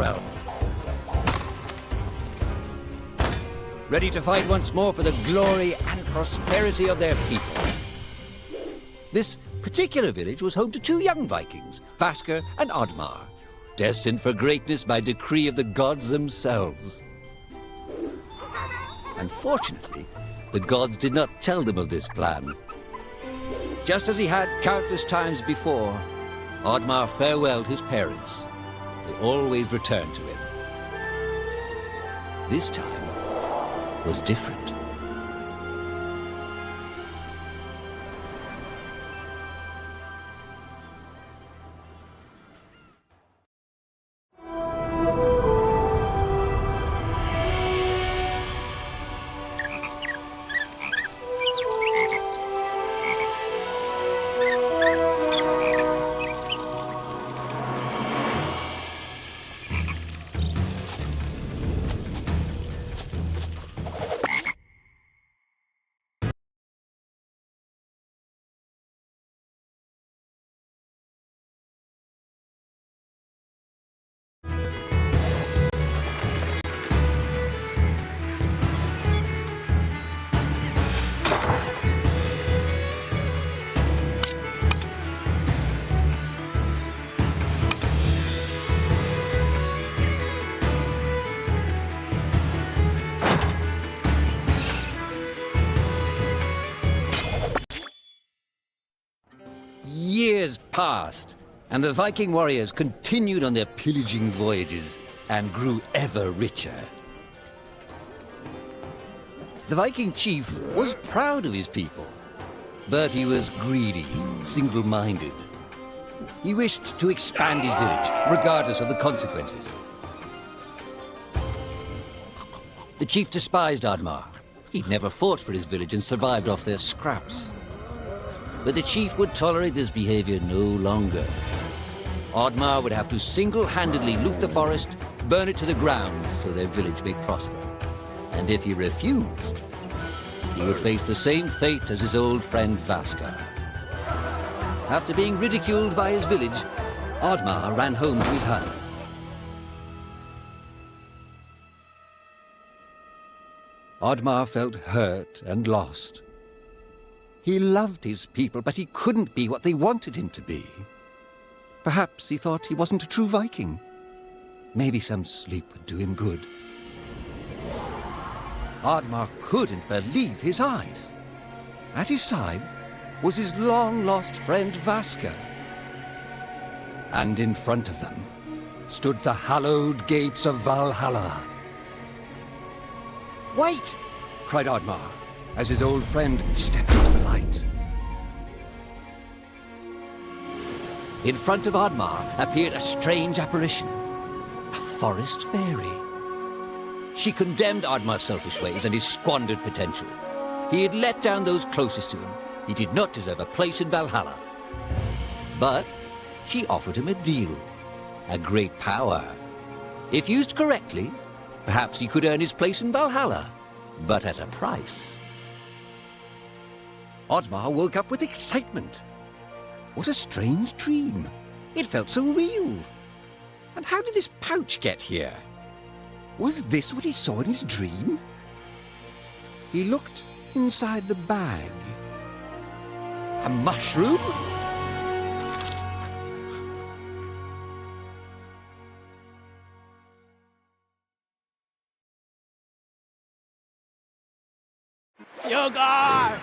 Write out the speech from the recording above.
realm. Ready to fight once more for the glory and prosperity of their people. This particular village was home to two young Vikings, S.A.G.E and Oddmar, destined for greatness by decree of the gods themselves. Unfortunately, the gods did not tell them of this plan. Just as he had countless times before, Oddmar farewelled his parents. They always returned to him. This time was different. Years passed, and the Viking warriors continued on their pillaging voyages and grew ever richer. The Viking chief was proud of his people, but he was greedy, single-minded. He wished to expand his village, regardless of the consequences. The chief despised Oddmar. He'd never fought for his village and survived off their scraps. But the chief would tolerate this behavior no longer. Oddmar would have to single-handedly loot the forest, burn it to the ground so their village may prosper. And if he refused, he would face the same fate as his old friend S.A.G.E. After being ridiculed by his village, Oddmar ran home to his hut. Oddmar felt hurt and lost. He loved his people, but he couldn't be what they wanted him to be. Perhaps he thought he wasn't a true Viking. Maybe some sleep would do him good. Oddmar couldn't believe his eyes. At his side was his long-lost friend S.A.G.E. And in front of them stood the hallowed gates of Valhalla. "Wait!" cried Oddmar, as his old friend stepped into the light. In front of Oddmar appeared a strange apparition, a forest fairy. She condemned Oddmar's selfish ways and his squandered potential. He had let down those closest to him. He did not deserve a place in Valhalla. But she offered him a deal, a great power. If used correctly, perhaps he could earn his place in Valhalla, but at a price. Oddmar woke up with excitement. What a strange dream. It felt so real. And how did this pouch get here? Was this what he saw in his dream? He looked inside the bag. A mushroom? Yogar!